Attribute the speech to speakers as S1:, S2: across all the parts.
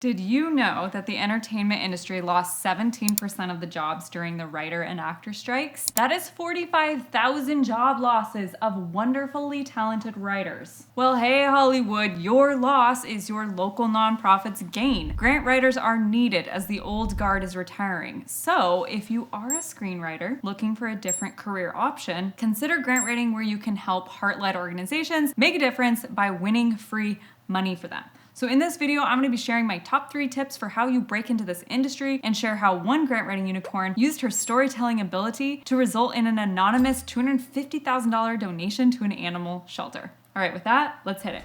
S1: Did you know that the entertainment industry lost 17% of the jobs during the writer and actor strikes? That is 45,000 job losses of wonderfully talented writers. Well, hey Hollywood, your loss is your local nonprofit's gain. Grant writers are needed as the old guard is retiring. So if you are a screenwriter looking for a different career option, consider grant writing, where you can help heart-led organizations make a difference by winning free money for them. So in this video, I'm going to be sharing my top 3 tips for how you break into this industry, and share how one grant writing unicorn used her storytelling ability to result in an anonymous $250,000 donation to an animal shelter. All right, with that, let's hit it.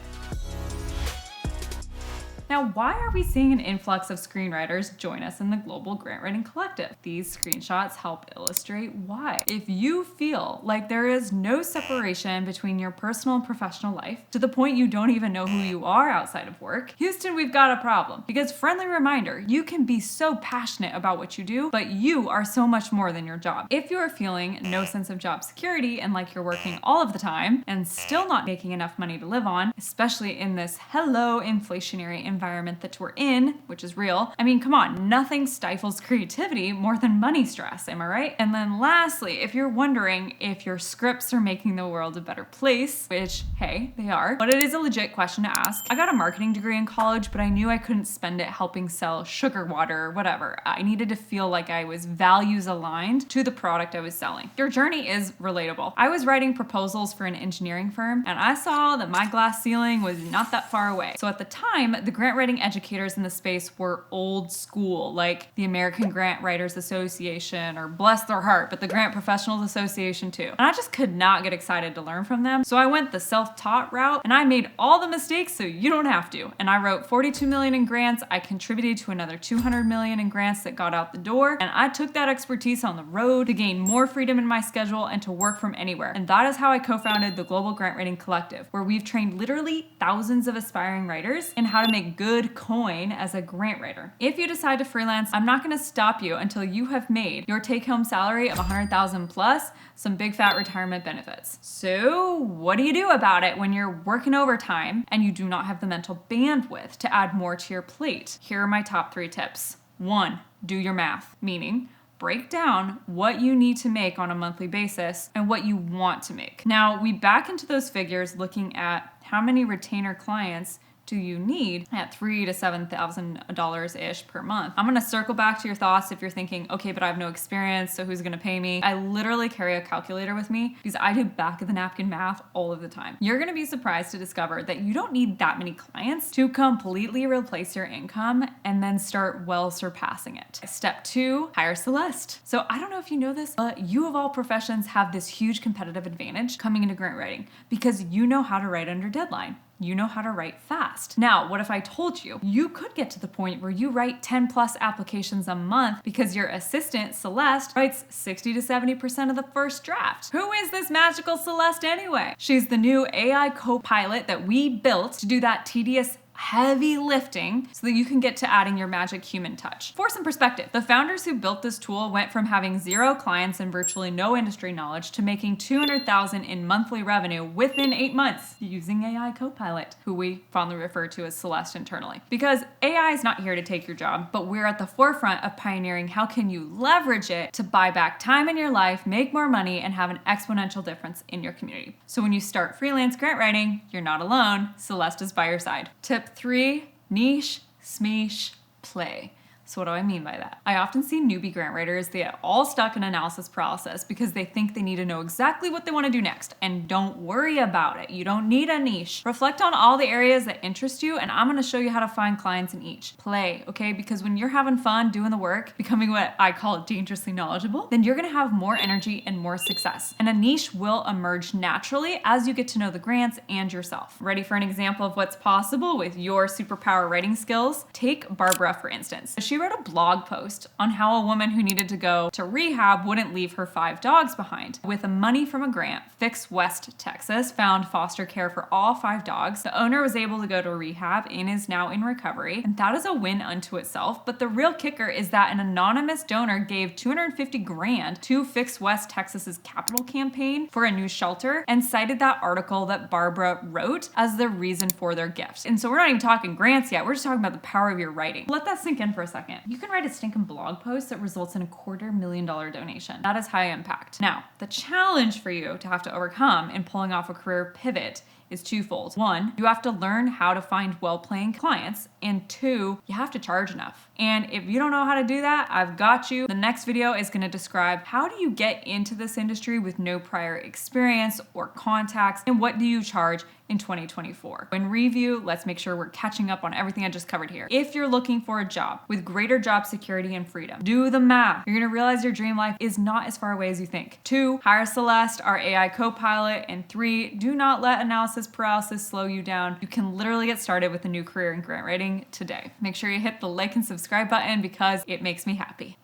S1: Now, why are we seeing an influx of screenwriters join us in the global grant writing collective? These screenshots help illustrate why. If you feel like there is no separation between your personal and professional life, to the point you don't even know who you are outside of work, Houston, we've got a problem. Because, friendly reminder, you can be so passionate about what you do, but you are so much more than your job. If you are feeling no sense of job security and like you're working all of the time and still not making enough money to live on, especially in this inflationary environment that we're in, which is real. I mean, come on, nothing stifles creativity more than money stress, am I right? And then lastly, if you're wondering if your scripts are making the world a better place, which, hey, they are, but it is a legit question to ask. I got a marketing degree in college, but I knew I couldn't spend it helping sell sugar water or whatever. I needed to feel like I was values aligned to the product I was selling. Your journey is relatable. I was writing proposals for an engineering firm, and I saw that my glass ceiling was not that far away. So at the time, the grant writing educators in the space were old school, like the American Grant Writers Association, or bless their heart, but the Grant Professionals Association too. And I just could not get excited to learn from them. So I went the self-taught route, and I made all the mistakes so you don't have to. And I wrote 42 million in grants. I contributed to another 200 million in grants that got out the door. And I took that expertise on the road to gain more freedom in my schedule and to work from anywhere. And that is how I co-founded the Global Grant Writing Collective, where we've trained literally thousands of aspiring writers in how to make good coin as a grant writer. If you decide to freelance, I'm not going to stop you until you have made your take-home salary of 100,000 plus some big fat retirement benefits. So what do you do about it when you're working overtime and you do not have the mental bandwidth to add more to your plate? Here are my top 3 tips. 1, do your math, meaning break down what you need to make on a monthly basis and what you want to make. Now, we back into those figures looking at how many retainer clients do you need at $3,000 to $7,000-ish per month. I'm gonna circle back to your thoughts if you're thinking, okay, but I have no experience, so who's gonna pay me? I literally carry a calculator with me because I do back of the napkin math all of the time. You're gonna be surprised to discover that you don't need that many clients to completely replace your income and then start well surpassing it. Step 2, hire Celeste. So I don't know if you know this, but you of all professions have this huge competitive advantage coming into grant writing because you know how to write under deadline. You know how to write fast. Now, what if I told you you could get to the point where you write 10 plus applications a month because your assistant, Celeste, writes 60 to 70% of the first draft? Who is this magical Celeste anyway? She's the new AI co-pilot that we built to do that tedious heavy lifting so that you can get to adding your magic human touch. For some perspective, the founders who built this tool went from having 0 clients and virtually no industry knowledge to making $200,000 in monthly revenue within 8 months using AI Copilot, who we fondly refer to as Celeste internally. Because AI is not here to take your job, but we're at the forefront of pioneering how can you leverage it to buy back time in your life, make more money, and have an exponential difference in your community. So when you start freelance grant writing, you're not alone. Celeste is by your side. Tip 3, niche, smeesh, play. So what do I mean by that? I often see newbie grant writers, they get all stuck in analysis paralysis because they think they need to know exactly what they want to do next. And don't worry about it. You don't need a niche. Reflect on all the areas that interest you, and I'm going to show you how to find clients in each. Play, okay? Because when you're having fun doing the work, becoming what I call dangerously knowledgeable, then you're going to have more energy and more success. And a niche will emerge naturally as you get to know the grants and yourself. Ready for an example of what's possible with your superpower writing skills? Take Barbara, for instance. She She wrote a blog post on how a woman who needed to go to rehab wouldn't leave her 5 dogs behind. With the money from a grant, Fix West, Texas found foster care for all 5 dogs. The owner was able to go to rehab and is now in recovery, and that is a win unto itself. But the real kicker is that an anonymous donor gave $250 grand to Fix West Texas's capital campaign for a new shelter and cited that article that Barbara wrote as the reason for their gift. And so we're not even talking grants yet, we're just talking about the power of your writing. Let that sink in for a second. You can write a stinking blog post that results in a $250,000 donation. That is high impact. Now, the challenge for you to have to overcome in pulling off a career pivot is twofold. 1, you have to learn how to find well-paying clients, and 2, you have to charge enough. And if you don't know how to do that, I've got you. The next video is going to describe how do you get into this industry with no prior experience or contacts, and what do you charge in 2024. In review, let's make sure we're catching up on everything I just covered here. If you're looking for a job with greater job security and freedom, do the math. You're gonna realize your dream life is not as far away as you think. 2, hire Celeste, our AI co-pilot. And 3, do not let analysis paralysis slow you down. You can literally get started with a new career in grant writing today. Make sure you hit the like and subscribe button because it makes me happy.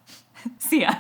S1: See ya.